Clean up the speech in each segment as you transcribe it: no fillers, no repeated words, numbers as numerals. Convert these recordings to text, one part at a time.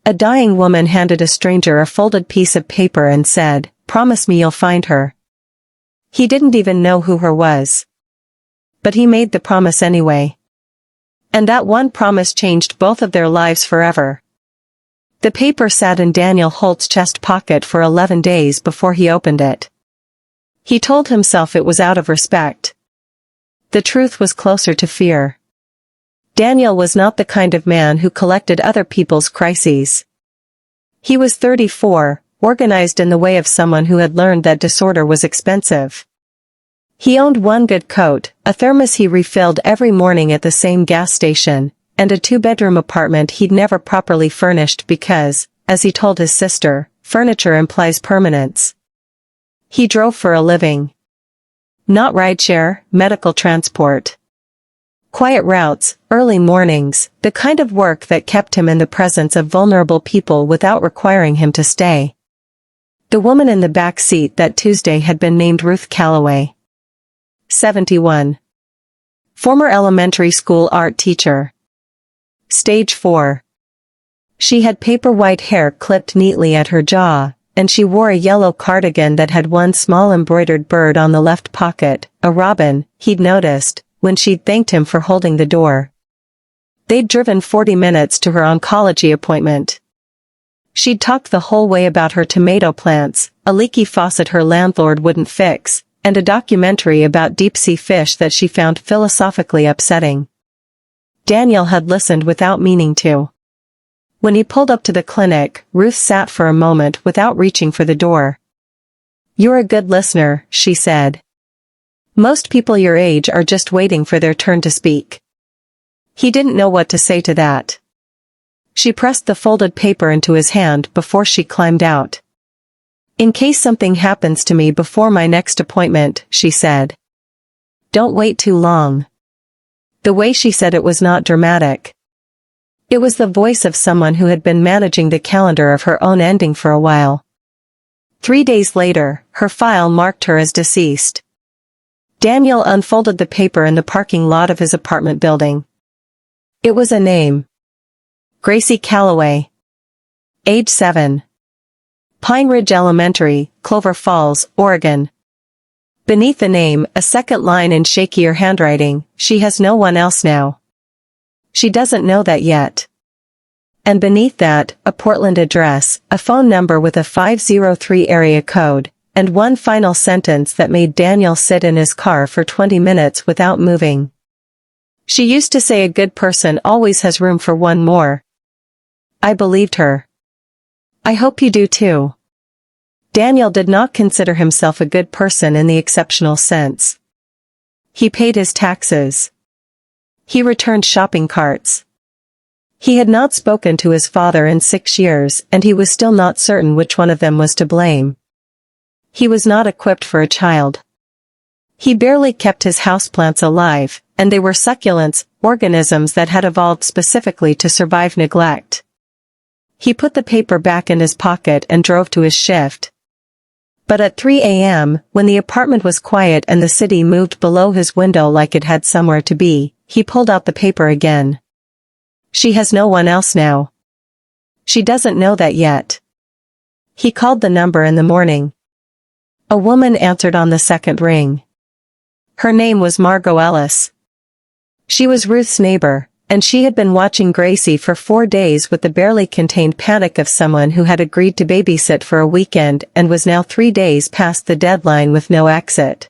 A dying woman handed a stranger a folded piece of paper and said, "Promise me you'll find her." He didn't even know who her was. But he made the promise anyway. And that one promise changed both of their lives forever. The paper sat in Daniel Holt's chest pocket for 11 days before he opened it. He told himself it was out of respect. The truth was closer to fear. Daniel was not the kind of man who collected other people's crises. He was 34, organized in the way of someone who had learned that disorder was expensive. He owned one good coat, a thermos he refilled every morning at the same gas station, and a 2-bedroom apartment he'd never properly furnished because, as he told his sister, furniture implies permanence. He drove for a living. Not rideshare, medical transport. Quiet routes, early mornings, the kind of work that kept him in the presence of vulnerable people without requiring him to stay. The woman in the back seat that Tuesday had been named Ruth Calloway. 71. Former elementary school art teacher. Stage 4. She had paper white hair clipped neatly at her jaw, and she wore a yellow cardigan that had one small embroidered bird on the left pocket, a robin, he'd noticed, when she'd thanked him for holding the door. They'd driven 40 minutes to her oncology appointment. She'd talked the whole way about her tomato plants, a leaky faucet her landlord wouldn't fix, and a documentary about deep-sea fish that she found philosophically upsetting. Daniel had listened without meaning to. When he pulled up to the clinic, Ruth sat for a moment without reaching for the door. "You're a good listener," she said. "Most people your age are just waiting for their turn to speak." He didn't know what to say to that. She pressed the folded paper into his hand before she climbed out. "In case something happens to me before my next appointment," she said. "Don't wait too long." The way she said it was not dramatic. It was the voice of someone who had been managing the calendar of her own ending for a while. 3 days later, her file marked her as deceased. Daniel unfolded the paper in the parking lot of his apartment building. It was a name. Gracie Calloway. Age 7. Pine Ridge Elementary, Clover Falls, Oregon. Beneath the name, a second line in shakier handwriting, "She has no one else now. She doesn't know that yet." And beneath that, a Portland address, a phone number with a 503 area code, and one final sentence that made Daniel sit in his car for 20 minutes without moving. She used to say a good person always has room for one more. I believed her. I hope you do too. Daniel did not consider himself a good person in the exceptional sense. He paid his taxes. He returned shopping carts. He had not spoken to his father in 6 years, and he was still not certain which one of them was to blame. He was not equipped for a child. He barely kept his houseplants alive, and they were succulents, organisms that had evolved specifically to survive neglect. He put the paper back in his pocket and drove to his shift. But at 3 a.m., when the apartment was quiet and the city moved below his window like it had somewhere to be, he pulled out the paper again. She has no one else now. She doesn't know that yet. He called the number in the morning. A woman answered on the second ring. Her name was Margot Ellis. She was Ruth's neighbor, and she had been watching Gracie for 4 days with the barely contained panic of someone who had agreed to babysit for a weekend and was now 3 days past the deadline with no exit.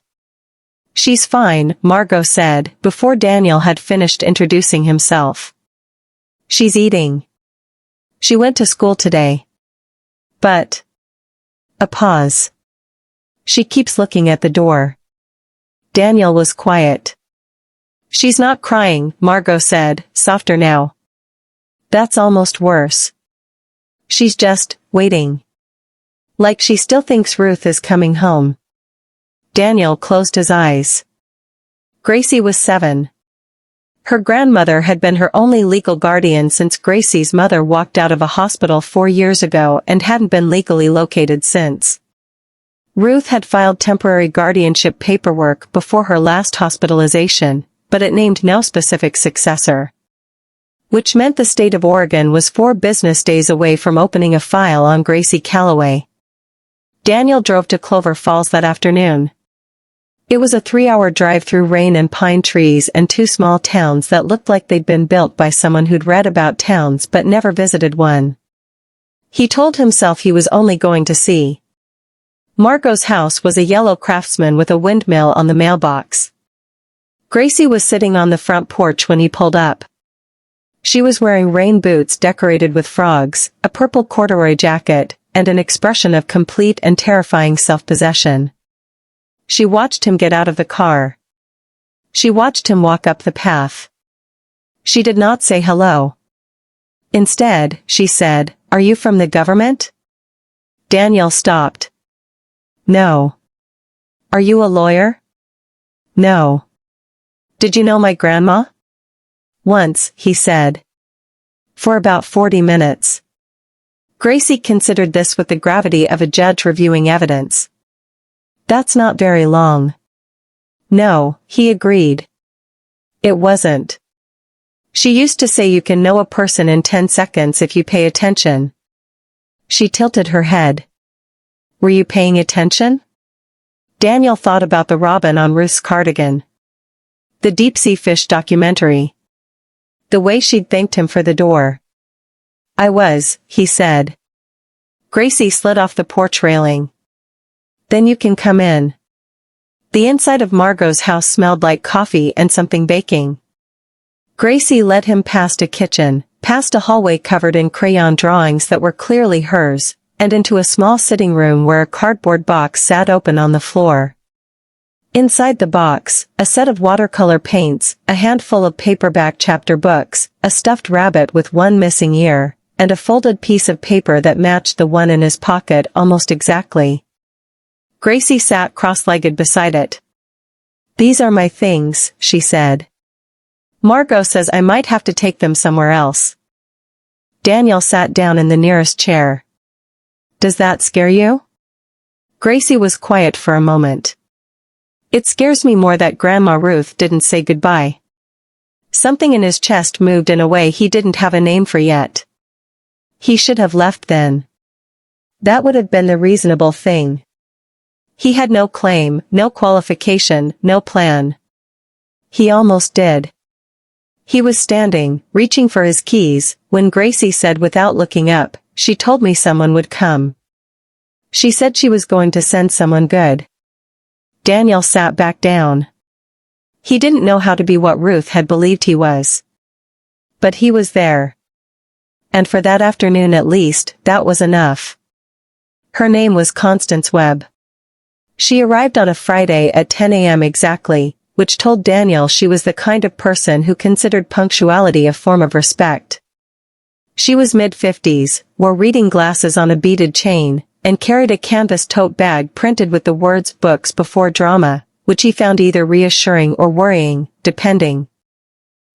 "She's fine," Margot said, before Daniel had finished introducing himself. "She's eating. She went to school today. But..." A pause. "She keeps looking at the door." Daniel was quiet. "She's not crying," Margot said, softer now. "That's almost worse. She's just waiting. Like she still thinks Ruth is coming home." Daniel closed his eyes. Gracie was 7. Her grandmother had been her only legal guardian since Gracie's mother walked out of a hospital 4 years ago and hadn't been legally located since. Ruth had filed temporary guardianship paperwork before her last hospitalization, but it named no specific successor. which meant the state of Oregon was 4 business days away from opening a file on Gracie Calloway. Daniel drove to Clover Falls that afternoon. It was a 3-hour drive through rain and pine trees and 2 small towns that looked like they'd been built by someone who'd read about towns but never visited one. He told himself he was only going to see. Margot's house was a yellow Craftsman with a windmill on the mailbox. Gracie was sitting on the front porch when he pulled up. She was wearing rain boots decorated with frogs, a purple corduroy jacket, and an expression of complete and terrifying self-possession. She watched him get out of the car. She watched him walk up the path. She did not say hello. Instead, she said, "Are you from the government?" Daniel stopped. "No." "Are you a lawyer?" "No." "Did you know my grandma?" "Once," he said. "For about 40 minutes. Gracie considered this with the gravity of a judge reviewing evidence. "That's not very long." "No," he agreed. "It wasn't. She used to say you can know a person in 10 seconds if you pay attention." She tilted her head. "Were you paying attention?" Daniel thought about the robin on Ruth's cardigan. The deep-sea fish documentary. The way she'd thanked him for the door. "I was," he said. Gracie slid off the porch railing. "Then you can come in." The inside of Margot's house smelled like coffee and something baking. Gracie led him past a kitchen, past a hallway covered in crayon drawings that were clearly hers, and into a small sitting room where a cardboard box sat open on the floor. Inside the box, a set of watercolor paints, a handful of paperback chapter books, a stuffed rabbit with one missing ear, and a folded piece of paper that matched the one in his pocket almost exactly. Gracie sat cross-legged beside it. "These are my things," she said. "Margot says I might have to take them somewhere else." Daniel sat down in the nearest chair. "Does that scare you?" Gracie was quiet for a moment. "It scares me more that Grandma Ruth didn't say goodbye." Something in his chest moved in a way he didn't have a name for yet. He should have left then. That would have been the reasonable thing. He had no claim, no qualification, no plan. He almost did. He was standing, reaching for his keys, when Gracie said without looking up, "She told me someone would come. She said she was going to send someone good." Daniel sat back down. He didn't know how to be what Ruth had believed he was. But he was there. And for that afternoon at least, that was enough. Her name was Constance Webb. She arrived on a Friday at 10 a.m. exactly, which told Daniel she was the kind of person who considered punctuality a form of respect. She was mid-50s, wore reading glasses on a beaded chain, and carried a canvas tote bag printed with the words "Books Before Drama," which he found either reassuring or worrying, depending.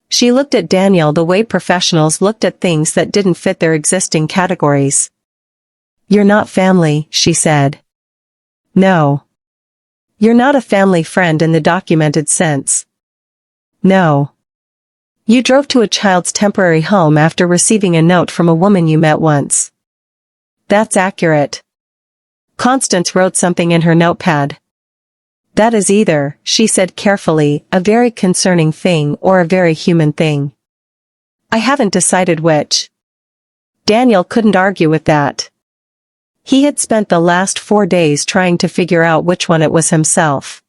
She looked at Daniel the way professionals looked at things that didn't fit their existing categories. "You're not family," she said. "No. You're not a family friend in the documented sense." "No. You drove to a child's temporary home after receiving a note from a woman you met once." "That's accurate." Constance wrote something in her notepad. "That is either," she said carefully, "a very concerning thing or a very human thing. I haven't decided which." Daniel couldn't argue with that. He had spent the last 4 days trying to figure out which one it was himself.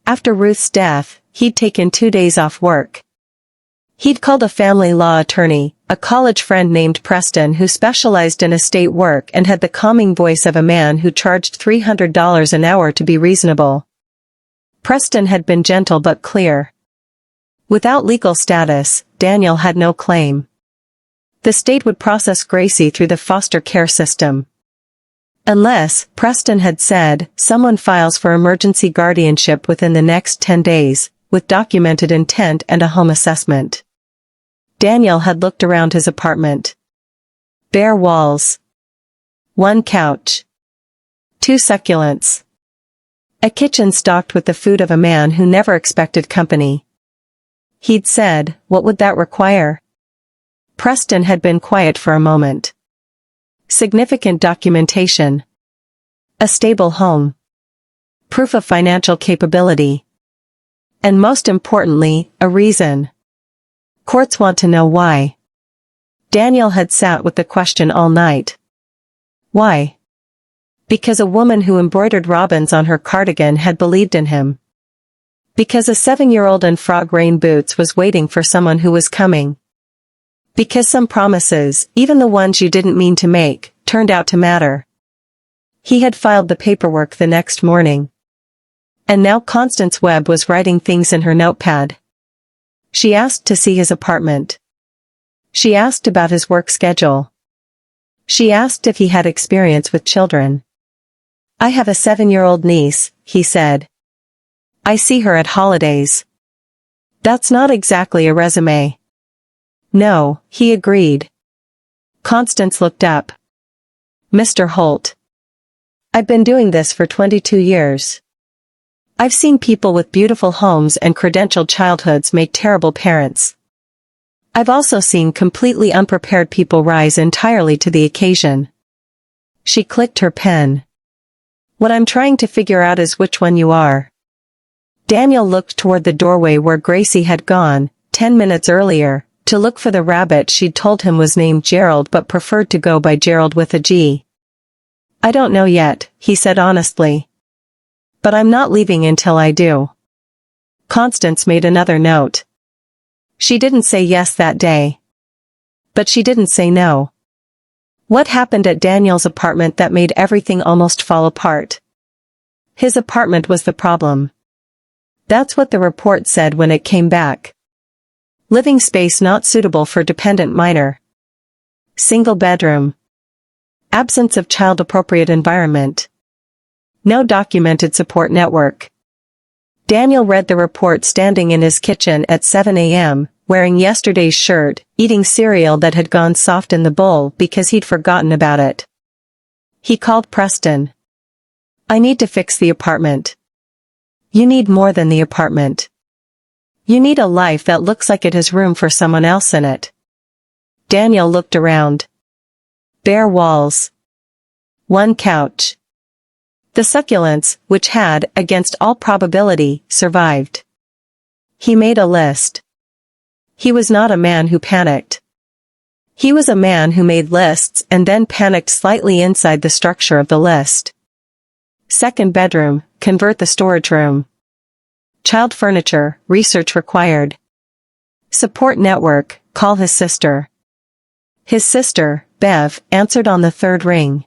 After Ruth's death, he'd taken 2 days off work. He'd called a family law attorney, a college friend named Preston who specialized in estate work and had the calming voice of a man who charged $300 an hour to be reasonable. Preston had been gentle but clear. Without legal status, Daniel had no claim. The state would process Gracie through the foster care system. Unless, Preston had said, someone files for emergency guardianship within the next 10 days, with documented intent and a home assessment. Daniel had looked around his apartment. Bare walls. 1 couch. 2 succulents. A kitchen stocked with the food of a man who never expected company. He'd said, "What would that require?" Preston had been quiet for a moment. Significant documentation. A stable home. Proof of financial capability. And most importantly, a reason. Courts want to know why. Daniel had sat with the question all night. Why? Because a woman who embroidered robins on her cardigan had believed in him. Because a 7-year-old in frog rain boots was waiting for someone who was coming. Because some promises, even the ones you didn't mean to make, turned out to matter. He had filed the paperwork the next morning. And now Constance Webb was writing things in her notepad. She asked to see his apartment. She asked about his work schedule. She asked if he had experience with children. I have a 7-year-old niece, he said. I see her at holidays. That's not exactly a resume. No, he agreed. Constance looked up. Mr. Holt. I've been doing this for 22 years. I've seen people with beautiful homes and credentialed childhoods make terrible parents. I've also seen completely unprepared people rise entirely to the occasion. She clicked her pen. What I'm trying to figure out is which one you are. Daniel looked toward the doorway where Gracie had gone, 10 minutes earlier, to look for the rabbit she'd told him was named Gerald but preferred to go by Gerald with a G. I don't know yet, he said honestly. But I'm not leaving until I do. Constance made another note. She didn't say yes that day. But she didn't say no. What happened at Daniel's apartment that made everything almost fall apart? His apartment was the problem. That's what the report said when it came back. Living space not suitable for dependent minor. Single bedroom. Absence of child-appropriate environment. No documented support network. Daniel read the report standing in his kitchen at 7 a.m., wearing yesterday's shirt, eating cereal that had gone soft in the bowl because he'd forgotten about it. He called Preston. I need to fix the apartment. You need more than the apartment. You need a life that looks like it has room for someone else in it. Daniel looked around. Bare walls. One couch. The succulents, which had, against all probability, survived. He made a list. He was not a man who panicked. He was a man who made lists and then panicked slightly inside the structure of the list. Second bedroom, convert the storage room. Child furniture, research required. Support network, call his sister. His sister, Bev, answered on the third ring.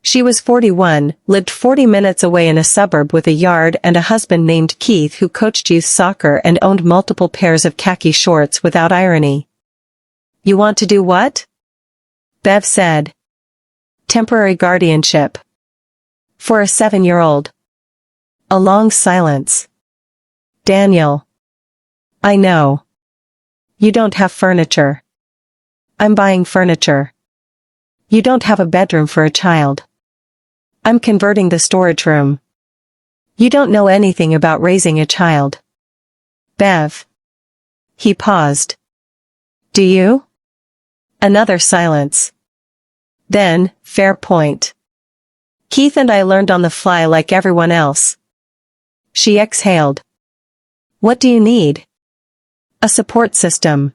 She was 41, lived 40 minutes away in a suburb with a yard and a husband named Keith who coached youth soccer and owned multiple pairs of khaki shorts without irony. You want to do what? Bev said. Temporary guardianship. For a 7-year-old. A long silence. Daniel. I know. You don't have furniture. I'm buying furniture. You don't have a bedroom for a child. I'm converting the storage room. You don't know anything about raising a child. Bev. He paused. Do you? Another silence. Then, fair point. Keith and I learned on the fly like everyone else. She exhaled. What do you need? A support system.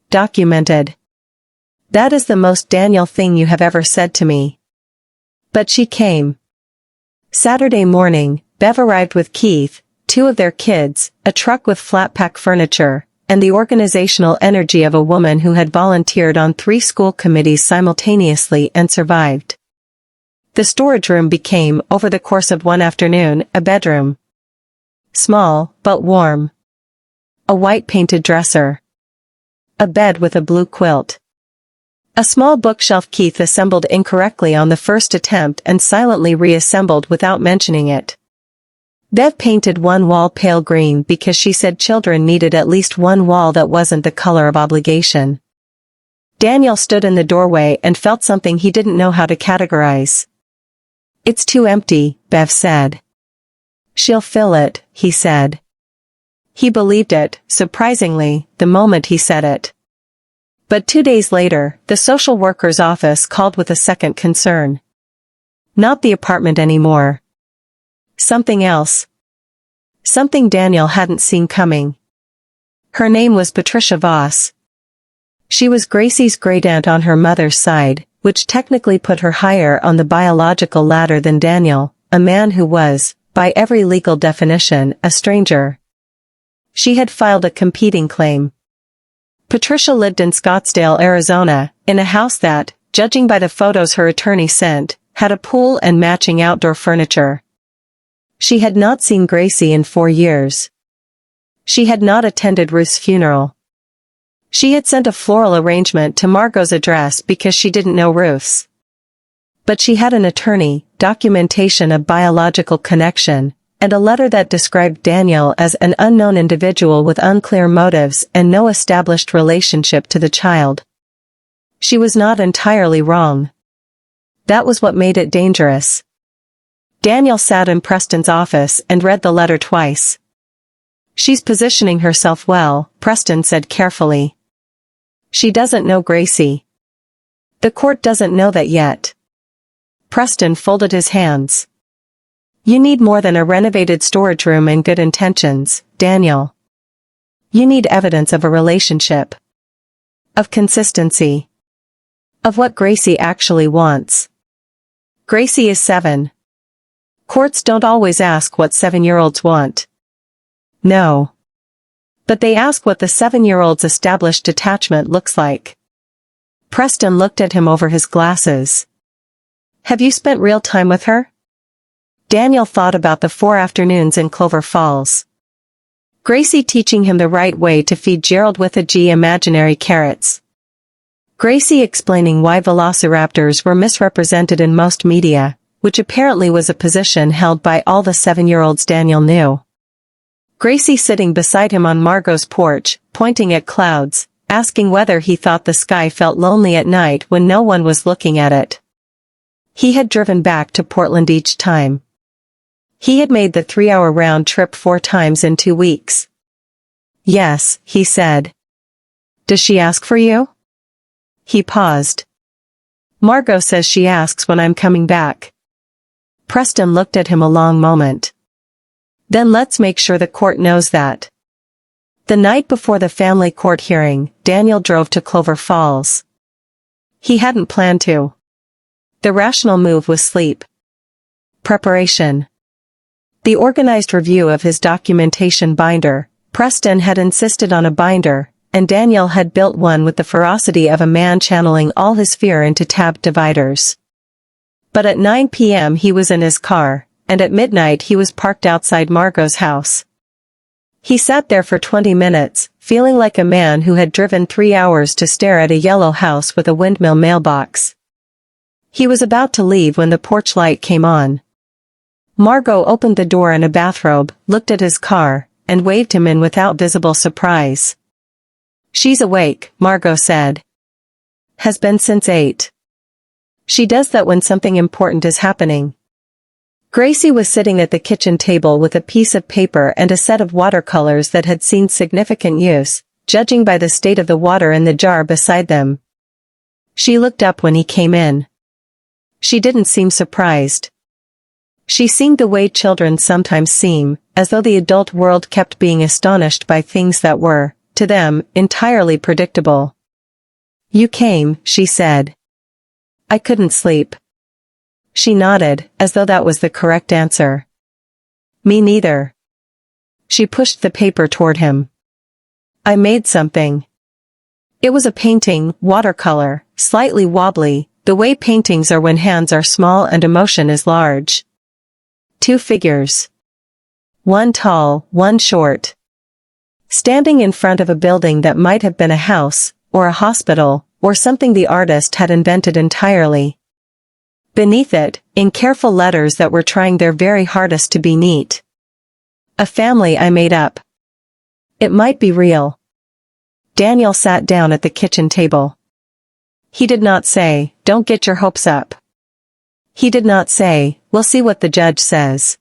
Documented. That is the most Daniel thing you have ever said to me. But she came. Saturday morning, Bev arrived with Keith, 2 of their kids, a truck with flat-pack furniture, and the organizational energy of a woman who had volunteered on 3 school committees simultaneously and survived. The storage room became, over the course of one afternoon, a bedroom. Small, but warm. A white-painted dresser. A bed with a blue quilt. A small bookshelf Keith assembled incorrectly on the first attempt and silently reassembled without mentioning it. Bev painted one wall pale green because she said children needed at least one wall that wasn't the color of obligation. Daniel stood in the doorway and felt something he didn't know how to categorize. It's too empty, Bev said. She'll fill it, he said. He believed it, surprisingly, the moment he said it. But 2 days later, the social worker's office called with a second concern. Not the apartment anymore. Something else. Something Daniel hadn't seen coming. Her name was Patricia Voss. She was Gracie's great-aunt on her mother's side, which technically put her higher on the biological ladder than Daniel, a man who was, by every legal definition, a stranger. She had filed a competing claim. Patricia lived in Scottsdale, Arizona, in a house that, judging by the photos her attorney sent, had a pool and matching outdoor furniture. She had not seen Gracie in 4 years. She had not attended Ruth's funeral. She had sent a floral arrangement to Margot's address because she didn't know Ruth's. But she had an attorney, documentation of biological connection, and a letter that described Daniel as an unknown individual with unclear motives and no established relationship to the child. She was not entirely wrong. That was what made it dangerous. Daniel sat in Preston's office and read the letter twice. "She's positioning herself well," Preston said carefully. "She doesn't know Gracie. The court doesn't know that yet." Preston folded his hands. "You need more than a renovated storage room and good intentions, Daniel. You need evidence of a relationship. Of consistency. Of what Gracie actually wants. Gracie is 7. Courts don't always ask what 7-year-olds want. No. But they ask what the 7-year-old's established attachment looks like." Preston looked at him over his glasses. "Have you spent real time with her?" Daniel thought about the 4 afternoons in Clover Falls. Gracie teaching him the right way to feed Gerald with a G imaginary carrots. Gracie explaining why velociraptors were misrepresented in most media, which apparently was a position held by all the 7-year-olds Daniel knew. Gracie sitting beside him on Margot's porch, pointing at clouds, asking whether he thought the sky felt lonely at night when no one was looking at it. He had driven back to Portland each time. He had made the 3-hour round trip 4 times in 2 weeks. "Yes," he said. "Does she ask for you?" He paused. "Margot says she asks when I'm coming back." Preston looked at him a long moment. "Then let's make sure the court knows that." The night before the family court hearing, Daniel drove to Clover Falls. He hadn't planned to. The rational move was sleep. Preparation. The organized review of his documentation binder. Preston had insisted on a binder, and Daniel had built one with the ferocity of a man channeling all his fear into tabbed dividers. But at 9 p.m. he was in his car, and at midnight he was parked outside Margot's house. He sat there for 20 minutes, feeling like a man who had driven 3 hours to stare at a yellow house with a windmill mailbox. He was about to leave when the porch light came on. Margot opened the door in a bathrobe, looked at his car, and waved him in without visible surprise. "She's awake," Margot said. "Has been since 8. She does that when something important is happening." Gracie was sitting at the kitchen table with a piece of paper and a set of watercolors that had seen significant use, judging by the state of the water in the jar beside them. She looked up when he came in. She didn't seem surprised. She seemed the way children sometimes seem, as though the adult world kept being astonished by things that were, to them, entirely predictable. "You came," she said. "I couldn't sleep." She nodded, as though that was the correct answer. "Me neither." She pushed the paper toward him. "I made something." It was a painting, watercolor, slightly wobbly, the way paintings are when hands are small and emotion is large. 2 figures. One tall, one short. Standing in front of a building that might have been a house, or a hospital, or something the artist had invented entirely. Beneath it, in careful letters that were trying their very hardest to be neat. "A family I made up. It might be real." Daniel sat down at the kitchen table. He did not say, "Don't get your hopes up." He did not say, "We'll see what the judge says."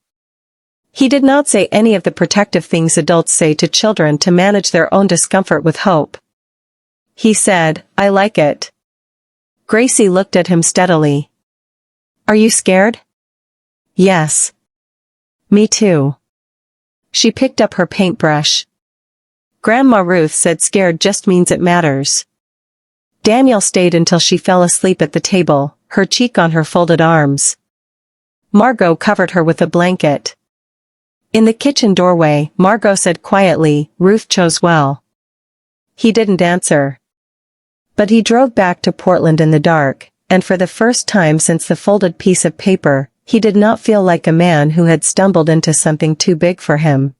He did not say any of the protective things adults say to children to manage their own discomfort with hope. He said, I like it. Gracie looked at him steadily. Are you scared? Yes. Me too. She picked up her paintbrush. Grandma Ruth said scared just means it matters. Daniel stayed until she fell asleep at the table, her cheek on her folded arms. Margot covered her with a blanket. In the kitchen doorway, Margot said quietly, Ruth chose well. He didn't answer. But he drove back to Portland in the dark, and for the first time since the folded piece of paper, he did not feel like a man who had stumbled into something too big for him.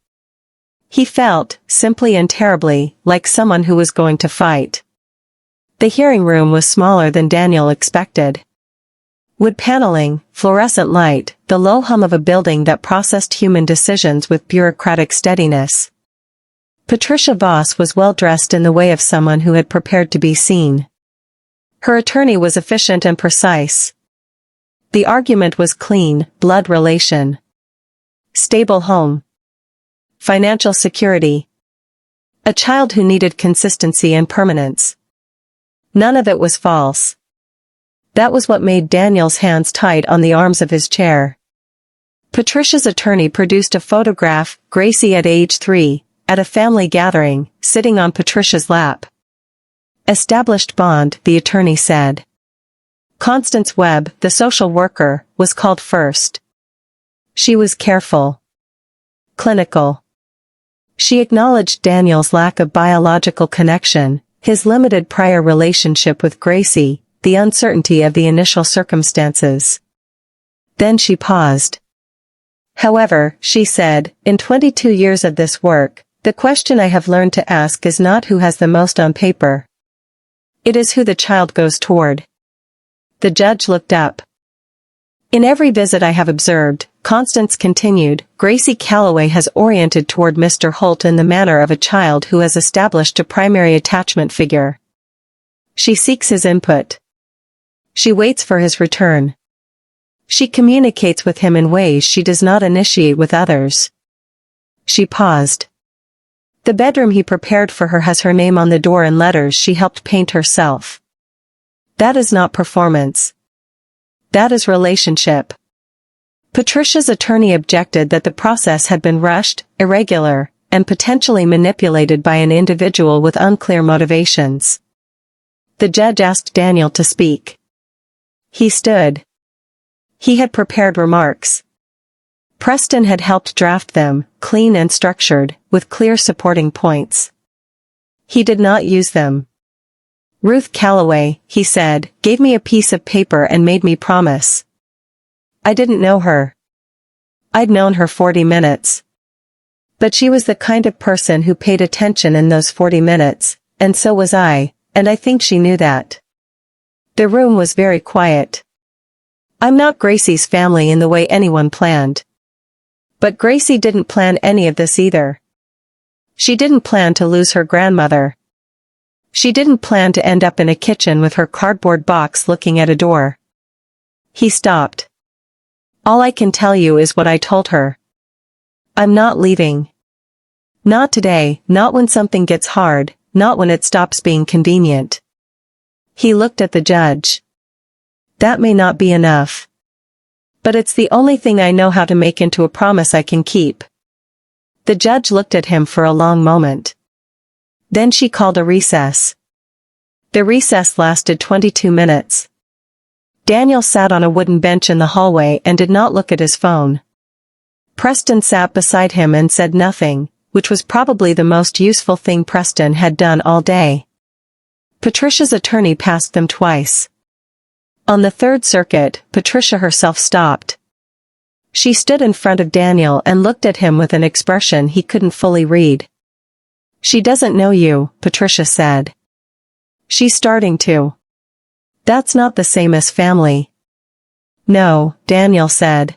He felt, simply and terribly, like someone who was going to fight. The hearing room was smaller than Daniel expected. Wood paneling, fluorescent light, the low hum of a building that processed human decisions with bureaucratic steadiness. Patricia Voss was well dressed in the way of someone who had prepared to be seen. Her attorney was efficient and precise. The argument was clean, blood relation. Stable home. Financial security. A child who needed consistency and permanence. None of it was false. That was what made Daniel's hands tight on the arms of his chair. Patricia's attorney produced a photograph, Gracie at age 3, at a family gathering, sitting on Patricia's lap. Established bond, the attorney said. Constance Webb, the social worker, was called first. She was careful. Clinical. She acknowledged Daniel's lack of biological connection, his limited prior relationship with Gracie, the uncertainty of the initial circumstances. Then she paused. However, she said, in 22 years of this work, the question I have learned to ask is not who has the most on paper. It is who the child goes toward. The judge looked up. In every visit I have observed, Constance continued, Gracie Calloway has oriented toward Mr. Holt in the manner of a child who has established a primary attachment figure. She seeks his input. She waits for his return. She communicates with him in ways she does not initiate with others. She paused. The bedroom he prepared for her has her name on the door in letters she helped paint herself. That is not performance. That is relationship. Patricia's attorney objected that the process had been rushed, irregular, and potentially manipulated by an individual with unclear motivations. The judge asked Daniel to speak. He stood. He had prepared remarks. Preston had helped draft them, clean and structured, with clear supporting points. He did not use them. Ruth Calloway, he said, gave me a piece of paper and made me promise. I didn't know her. I'd known her 40 minutes. But she was the kind of person who paid attention in those 40 minutes, and so was I, and I think she knew that. The room was very quiet. I'm not Gracie's family in the way anyone planned. But Gracie didn't plan any of this either. She didn't plan to lose her grandmother. She didn't plan to end up in a kitchen with her cardboard box looking at a door. He stopped. All I can tell you is what I told her. I'm not leaving. Not today, not when something gets hard, not when it stops being convenient. He looked at the judge. That may not be enough. But it's the only thing I know how to make into a promise I can keep. The judge looked at him for a long moment. Then she called a recess. The recess lasted 22 minutes. Daniel sat on a wooden bench in the hallway and did not look at his phone. Preston sat beside him and said nothing, which was probably the most useful thing Preston had done all day. Patricia's attorney passed them twice. On the third circuit, Patricia herself stopped. She stood in front of Daniel and looked at him with an expression he couldn't fully read. She doesn't know you, Patricia said. She's starting to. That's not the same as family. No, Daniel said.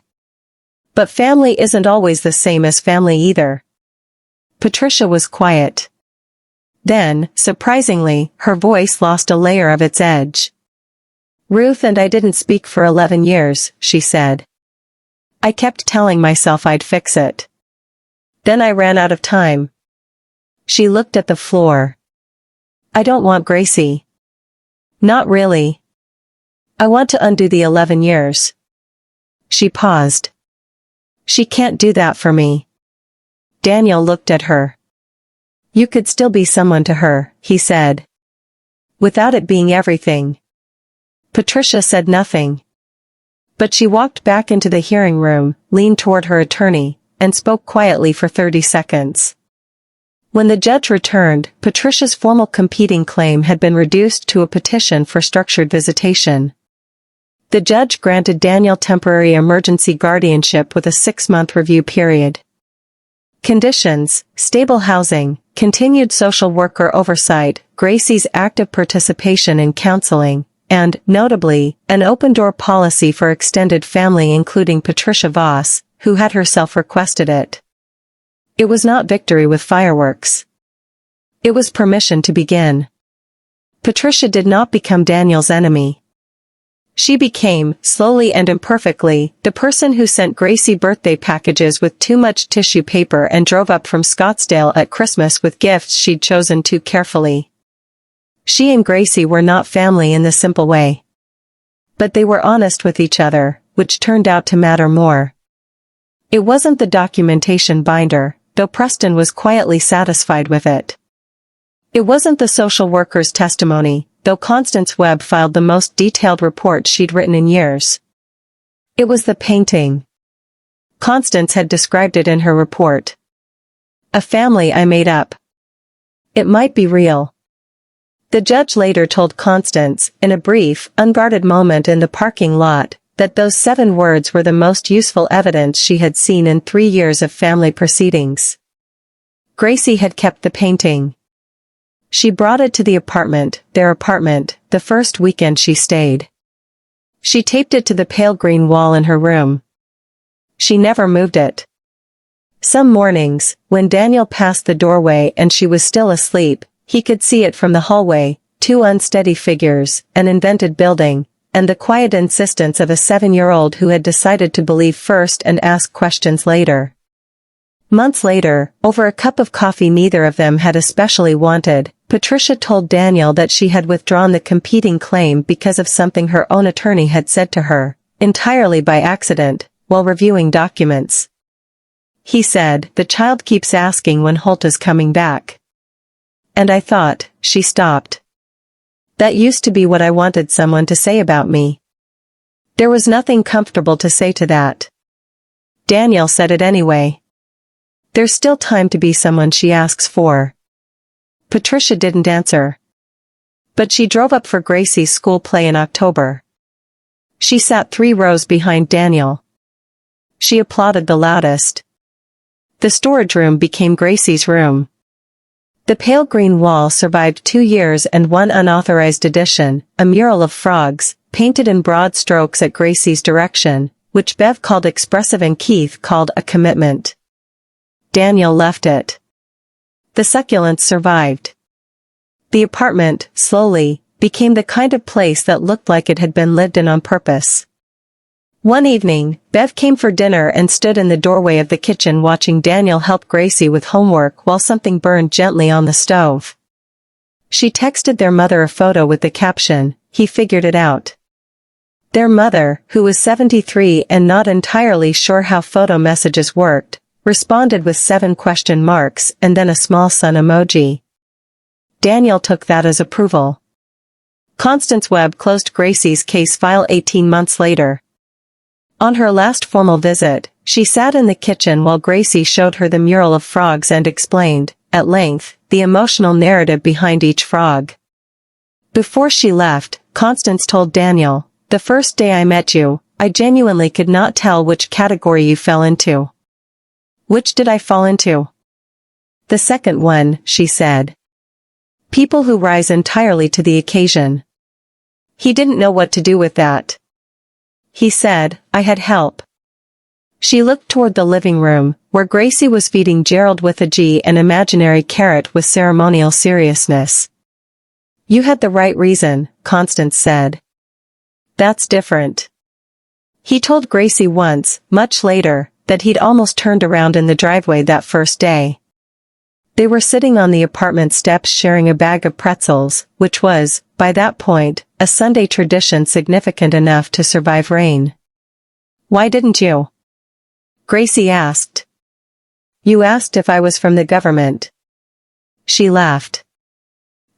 But family isn't always the same as family either. Patricia was quiet. Then, surprisingly, her voice lost a layer of its edge. Ruth and I didn't speak for 11 years, she said. I kept telling myself I'd fix it. Then I ran out of time. She looked at the floor. I don't want Gracie. Not really. I want to undo the 11 years. She paused. She can't do that for me. Daniel looked at her. You could still be someone to her, he said. Without it being everything. Patricia said nothing. But she walked back into the hearing room, leaned toward her attorney, and spoke quietly for 30 seconds. When the judge returned, Patricia's formal competing claim had been reduced to a petition for structured visitation. The judge granted Daniel temporary emergency guardianship with a 6-month review period. Conditions: stable housing, continued social worker oversight, Gracie's active participation in counseling, and, notably, an open-door policy for extended family including Patricia Voss, who had herself requested it. It was not victory with fireworks. It was permission to begin. Patricia did not become Daniel's enemy. She became, slowly and imperfectly, the person who sent Gracie birthday packages with too much tissue paper and drove up from Scottsdale at Christmas with gifts she'd chosen too carefully. She and Gracie were not family in the simple way. But they were honest with each other, which turned out to matter more. It wasn't the documentation binder, though Preston was quietly satisfied with it. It wasn't the social worker's testimony, though Constance Webb filed the most detailed report she'd written in years. It was the painting. Constance had described it in her report. A family I made up. It might be real. The judge later told Constance, in a brief, unguarded moment in the parking lot, that those 7 words were the most useful evidence she had seen in 3 years of family proceedings. Gracie had kept the painting. She brought it to the apartment, their apartment, the first weekend she stayed. She taped it to the pale green wall in her room. She never moved it. Some mornings, when Daniel passed the doorway and she was still asleep, he could see it from the hallway, 2 unsteady figures, an invented building, and the quiet insistence of a 7-year-old who had decided to believe first and ask questions later. Months later, over a cup of coffee neither of them had especially wanted, Patricia told Daniel that she had withdrawn the competing claim because of something her own attorney had said to her, entirely by accident, while reviewing documents. He said, "The child keeps asking when Holt is coming back. And I thought," she stopped. "That used to be what I wanted someone to say about me. There was nothing comfortable to say to that. Daniel said it anyway. There's still time to be someone she asks for." Patricia didn't answer. But she drove up for Gracie's school play in October. She sat 3 rows behind Daniel. She applauded the loudest. The storage room became Gracie's room. The pale green wall survived 2 years and 1 unauthorized addition, a mural of frogs, painted in broad strokes at Gracie's direction, which Bev called expressive and Keith called a commitment. Daniel left it. The succulents survived. The apartment, slowly, became the kind of place that looked like it had been lived in on purpose. One evening, Bev came for dinner and stood in the doorway of the kitchen watching Daniel help Gracie with homework while something burned gently on the stove. She texted their mother a photo with the caption, "He figured it out." Their mother, who was 73 and not entirely sure how photo messages worked, responded with 7 question marks and then a small sun emoji. Daniel took that as approval. Constance Webb closed Gracie's case file 18 months later. On her last formal visit, she sat in the kitchen while Gracie showed her the mural of frogs and explained, at length, the emotional narrative behind each frog. Before she left, Constance told Daniel, "The first day I met you, I genuinely could not tell which category you fell into." "Which did I fall into?" "The second one," she said. "People who rise entirely to the occasion." He didn't know what to do with that. He said, "I had help." She looked toward the living room, where Gracie was feeding Gerald with a G an imaginary carrot with ceremonial seriousness. "You had the right reason," Constance said. "That's different." He told Gracie once, much later, that he'd almost turned around in the driveway that first day. They were sitting on the apartment steps sharing a bag of pretzels, which was, by that point, a Sunday tradition significant enough to survive rain. "Why didn't you?" Gracie asked. "You asked if I was from the government." She laughed.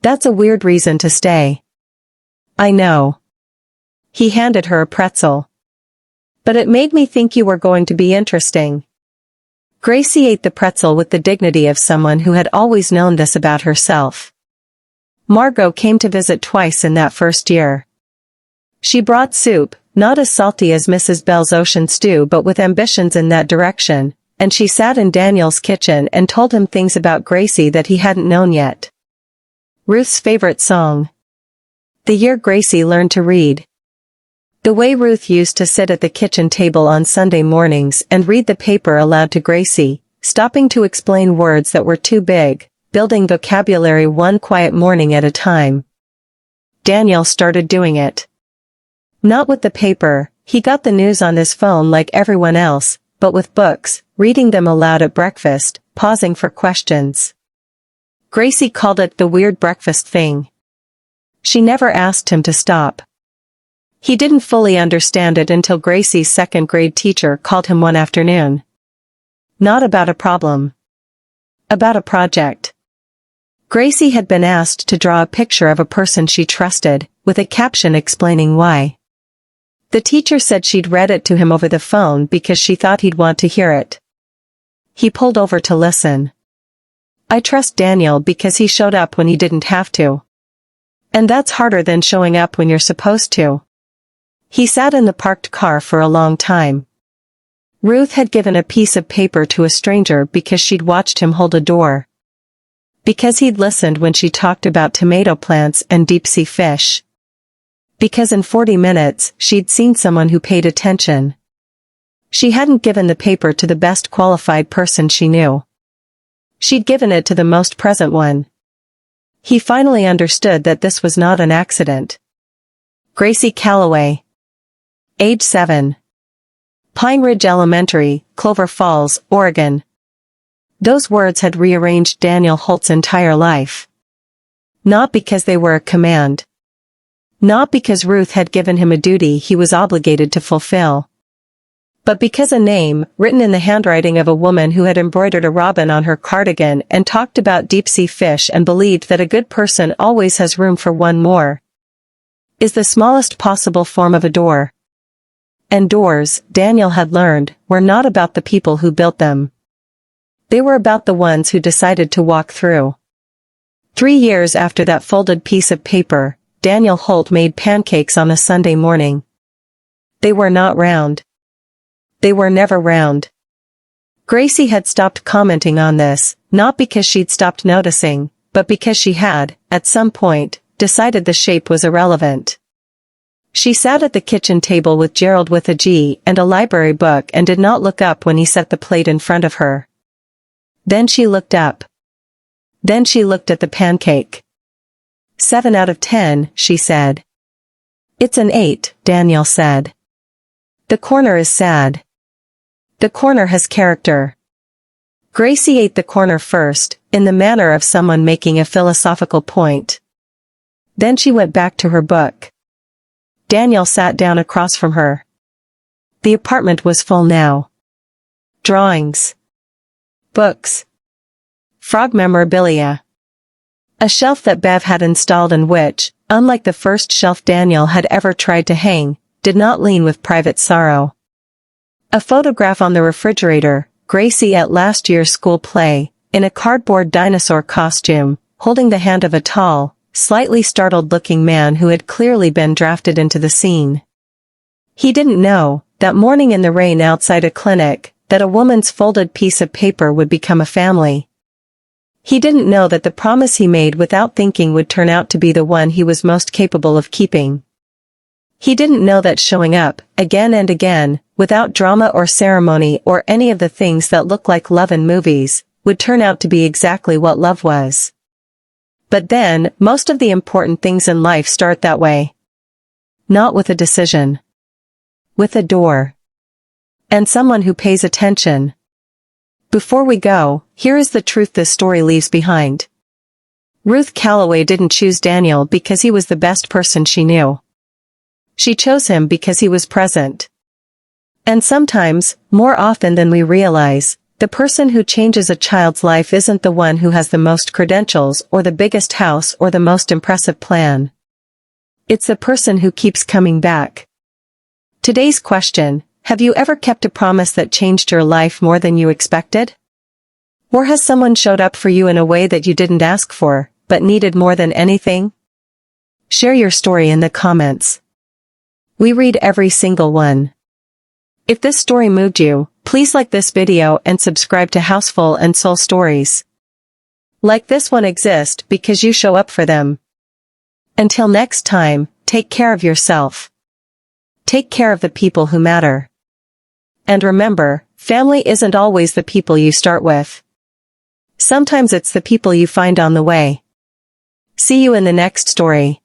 "That's a weird reason to stay." "I know." He handed her a pretzel. "But it made me think you were going to be interesting." Gracie ate the pretzel with the dignity of someone who had always known this about herself. Margot came to visit twice in that first year. She brought soup, not as salty as Mrs. Bell's ocean stew but with ambitions in that direction, and she sat in Daniel's kitchen and told him things about Gracie that he hadn't known yet. Ruth's favorite song. The year Gracie learned to read. The way Ruth used to sit at the kitchen table on Sunday mornings and read the paper aloud to Gracie, stopping to explain words that were too big, building vocabulary one quiet morning at a time. Daniel started doing it. Not with the paper, he got the news on his phone like everyone else, but with books, reading them aloud at breakfast, pausing for questions. Gracie called it the weird breakfast thing. She never asked him to stop. He didn't fully understand it until Gracie's second-grade teacher called him one afternoon. Not about a problem. About a project. Gracie had been asked to draw a picture of a person she trusted, with a caption explaining why. The teacher said she'd read it to him over the phone because she thought he'd want to hear it. He pulled over to listen. "I trust Daniel because he showed up when he didn't have to. And that's harder than showing up when you're supposed to." He sat in the parked car for a long time. Ruth had given a piece of paper to a stranger because she'd watched him hold a door. Because he'd listened when she talked about tomato plants and deep-sea fish. Because in 40 minutes, she'd seen someone who paid attention. She hadn't given the paper to the best qualified person she knew. She'd given it to the most present one. He finally understood that this was not an accident. Gracie Calloway. Age 7. Pine Ridge Elementary, Clover Falls, Oregon. Those words had rearranged Daniel Holt's entire life. Not because they were a command. Not because Ruth had given him a duty he was obligated to fulfill. But because a name, written in the handwriting of a woman who had embroidered a robin on her cardigan and talked about deep-sea fish and believed that a good person always has room for one more, is the smallest possible form of a door. And doors, Daniel had learned, were not about the people who built them. They were about the ones who decided to walk through. 3 years after that folded piece of paper, Daniel Holt made pancakes on a Sunday morning. They were not round. They were never round. Gracie had stopped commenting on this, not because she'd stopped noticing, but because she had, at some point, decided the shape was irrelevant. She sat at the kitchen table with Gerald with a G and a library book and did not look up when he set the plate in front of her. Then she looked up. Then she looked at the pancake. 7 out of 10, she said. "It's an 8, Daniel said. "The corner is sad. The corner has character." Gracie ate the corner first, in the manner of someone making a philosophical point. Then she went back to her book. Daniel sat down across from her. The apartment was full now. Drawings. Books. Frog memorabilia. A shelf that Bev had installed and which, unlike the first shelf Daniel had ever tried to hang, did not lean with private sorrow. A photograph on the refrigerator, Gracie at last year's school play, in a cardboard dinosaur costume, holding the hand of a tall, slightly startled-looking man who had clearly been drafted into the scene. He didn't know, that morning in the rain outside a clinic, that a woman's folded piece of paper would become a family. He didn't know that the promise he made without thinking would turn out to be the one he was most capable of keeping. He didn't know that showing up, again and again, without drama or ceremony or any of the things that look like love in movies, would turn out to be exactly what love was. But then, most of the important things in life start that way. Not with a decision. With a door. And someone who pays attention. Before we go, here is the truth this story leaves behind. Ruth Calloway didn't choose Daniel because he was the best person she knew. She chose him because he was present. And sometimes, more often than we realize, the person who changes a child's life isn't the one who has the most credentials or the biggest house or the most impressive plan. It's the person who keeps coming back. Today's question: have you ever kept a promise that changed your life more than you expected? Or has someone showed up for you in a way that you didn't ask for, but needed more than anything? Share your story in the comments. We read every single one. If this story moved you, please like this video and subscribe to Houseful and Soul Stories. Like this one exist because you show up for them. Until next time, take care of yourself. Take care of the people who matter. And remember, family isn't always the people you start with. Sometimes it's the people you find on the way. See you in the next story.